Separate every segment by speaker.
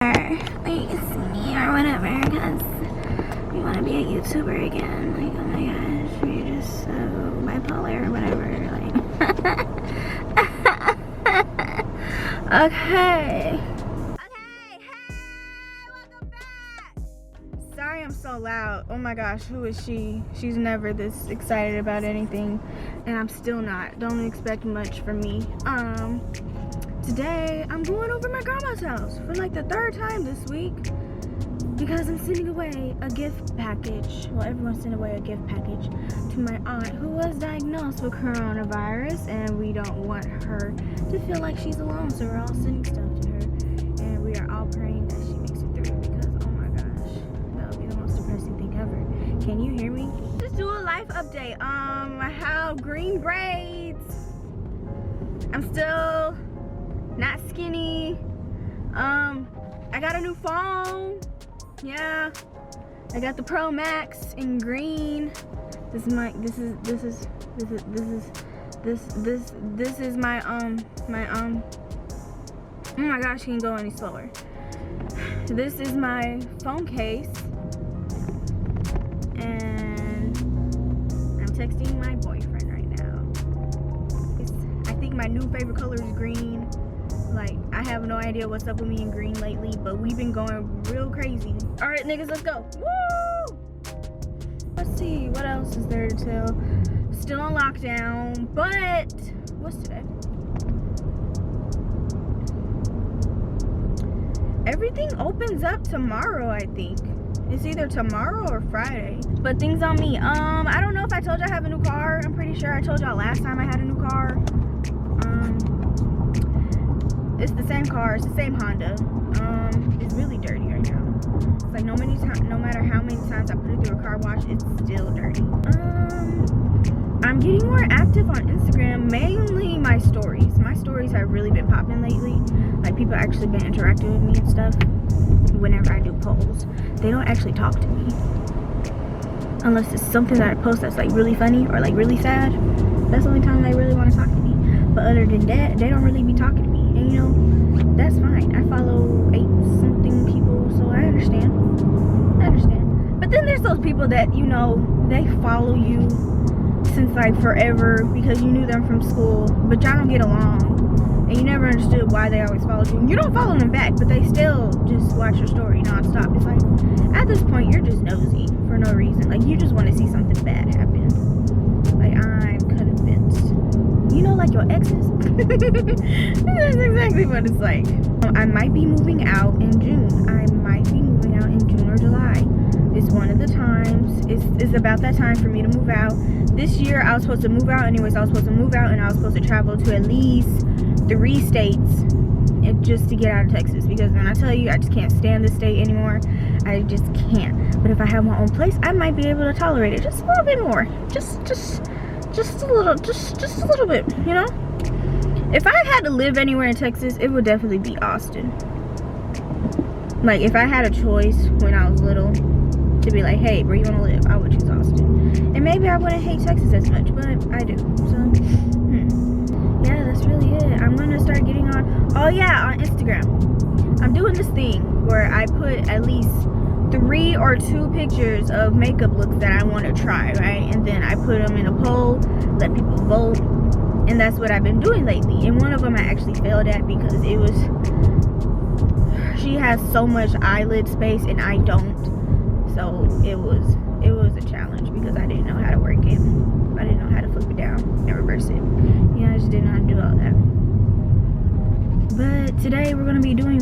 Speaker 1: Like, me or whatever, because you want to be a YouTuber again. Like, oh my gosh, you're just so bipolar or whatever. Like, okay. Hey, welcome back. Sorry I'm so loud. Oh my gosh, who is she? She's never this excited about anything, and I'm still not. Don't expect much from me. Today I'm going over my grandma's house for like the third time this week because I'm sending away a gift package. Well, everyone's sending away a gift package to my aunt who was diagnosed with coronavirus, and we don't want her to feel like she's alone, so we're all sending stuff to her, and we are all praying that she makes it through because oh my gosh, that would be the most depressing thing ever. Can you hear me? Just do a life update. I have green braids. I'm still not skinny. I got a new phone. Yeah, I got the Pro Max in green. This is my oh my gosh, can't go any slower. This is my phone case, and I'm texting my boyfriend right now. I think my new favorite color is green. Like, I have no idea what's up with me in green lately, but we've been going real crazy. All right, niggas, let's go. Woo! Let's see, what else is there to tell? Still on lockdown, but what's today? Everything opens up tomorrow, I think. It's either tomorrow or Friday. But things on me. I don't know if I told you I have a new car. I'm pretty sure I told y'all last time I had a new car. It's the same car, it's the same Honda. It's really dirty right now. It's like no matter how many times I put it through a car wash, it's still dirty. I'm getting more active on Instagram, mainly my stories. My stories have really been popping lately. Like, people actually been interacting with me and stuff. Whenever I do polls, they don't actually talk to me. Unless it's something that I post that's like really funny or like really sad. That's the only time they really want to talk to me. But other than that, they don't really be talking to me. And you know, that's fine. I follow 8-something people, so I understand. But then there's those people that, you know, they follow you since like forever because you knew them from school, but y'all don't get along. And you never understood why they always followed you. You don't follow them back, but they still just watch your story nonstop. It's like, at this point, you're just nosy for no reason. Like, you just want to see something bad happen. Like, I'm convinced. You know, like your exes? That's exactly what it's like. I might be moving out in June. I might be moving out in June or July. It's one of the times. It's about that time for me to move out. This year, I was supposed to move out anyways. I was supposed to move out and I was supposed to travel to at least 3 states just to get out of Texas. Because when I tell you, I just can't stand this state anymore. I just can't. But if I have my own place, I might be able to tolerate it just a little bit more. Just a little bit, you know? If I had to live anywhere in Texas, it would definitely be Austin. Like, if I had a choice when I was little to be like, hey, where you want to live? I would choose Austin. And maybe I wouldn't hate Texas as much, but I do. So, yeah, that's really it. I'm going to start getting on, oh yeah, on Instagram. I'm doing this thing where I put at least 3 or 2 pictures of makeup looks that I want to try, right? And then I put them in a poll, let people vote, and that's what I've been doing lately. And one of them I actually failed at because it was, she has so much eyelid space and I don't, so it was a challenge because I didn't know how to work it. I didn't know how to flip it down and reverse it. Yeah, I just didn't know how to do all that. But today we're gonna be doing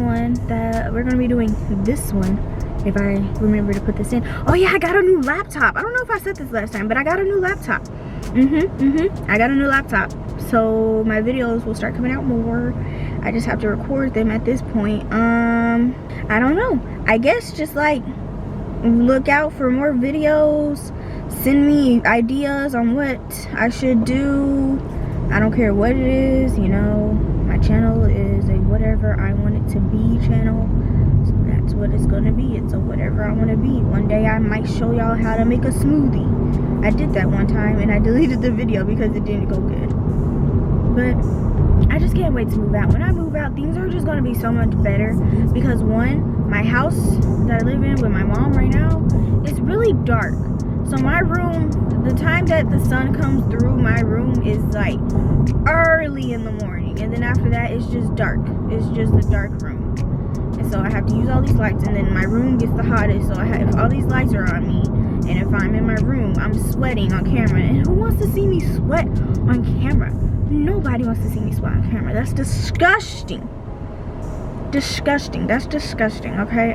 Speaker 1: this one. If I remember to put this in. Oh yeah, I got a new laptop. I don't know if I said this last time, but I got a new laptop. I got a new laptop. So my videos will start coming out more. I just have to record them at this point. I don't know. I guess just like look out for more videos. Send me ideas on what I should do. I don't care what it is, you know. My channel is a whatever I want it to be channel. That's what it's gonna be. It's a whatever I want to be. One day I might show y'all how to make a smoothie. I did that one time and I deleted the video because it didn't go good. But I I just can't wait to move out. When I move out, things are just gonna be so much better because one, my house that I live in with my mom right now, it's really dark. So my room, the time that the sun comes through my room is like early in the morning, and then after that it's just dark. It's just a dark room, and so I have to use all these lights, and then my room gets the hottest. So if all these lights are on me, and if I'm in my room, I'm sweating on camera. And who wants to see me sweat on camera? Nobody wants to see me sweat on camera. That's disgusting. Disgusting. That's disgusting. Okay.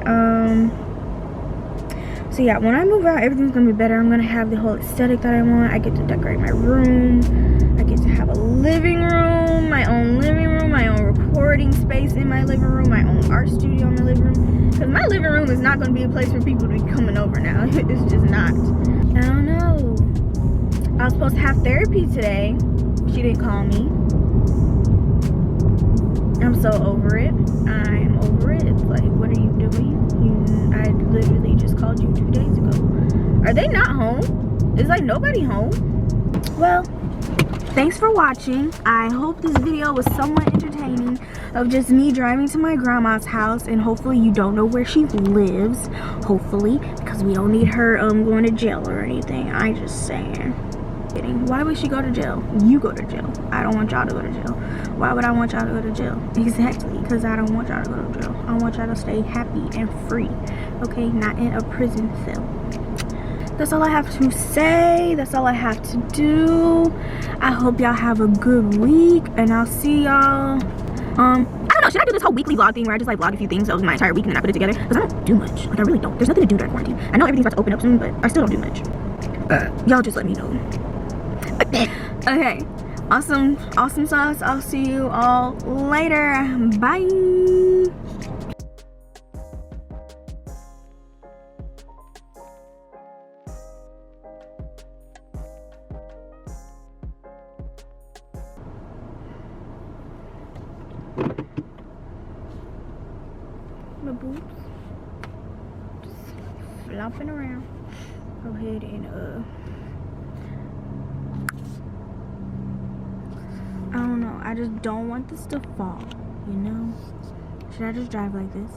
Speaker 1: So yeah, when I move out, everything's gonna be better. I'm gonna have the whole aesthetic that I want. I get to decorate my room. I get to have a living room, my own recording space in my living room, my own art studio in my living room. Because my living room is not gonna be a place for people to be coming over now. It's just not. I don't know. I was supposed to have therapy today. She didn't call me. I'm so over it. I'm over it. It's like, what are you doing? I literally just called you 2 days ago. Are they not home? Is like nobody home? Well, thanks for watching. I hope this video was somewhat entertaining of just me driving to my grandma's house, and hopefully you don't know where she lives. Hopefully, because we don't need her going to jail or anything. I just saying. Why would she go to jail? You go to jail. I don't want y'all to go to jail. Why would I want y'all to go to jail? Exactly, because I don't want y'all to go to jail. I want y'all to stay happy and free. Okay, not in a prison cell. That's all I have to say. That's all I have to do. I hope y'all have a good week, and I'll see y'all. I don't know, should I do this whole weekly vlog thing where I just like vlog a few things of my entire week and then I put it together? Because I don't do much. Like, I really don't. There's nothing to do during quarantine. I know everything's about to open up soon, but I still don't do much. Y'all just let me know. Okay, awesome sauce. I'll see you all later. Bye. My boobs just flopping around. Go ahead and I don't know. I just don't want this to fall, you know? Should I just drive like this?